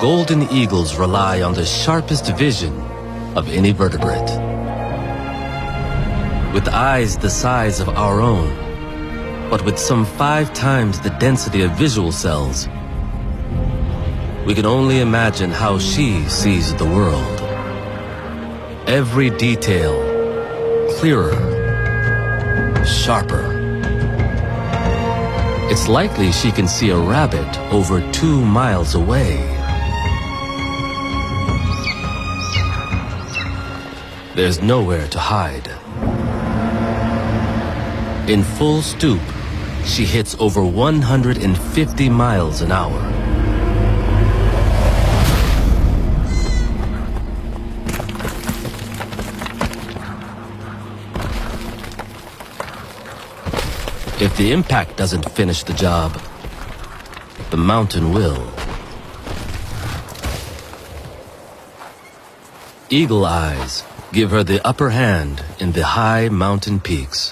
golden eagles rely on the sharpest vision of any vertebrate. With eyes the size of our own, but with some 5 times the density of visual cells, we can only imagine how she sees the world. Every detail clearer, sharper. It's likely she can see a rabbit over 2 miles away. There's nowhere to hide. In full stoop, she hits over 150 miles an hour. If the impact doesn't finish the job, the mountain will. Eagle eyes give her the upper hand in the high mountain peaks.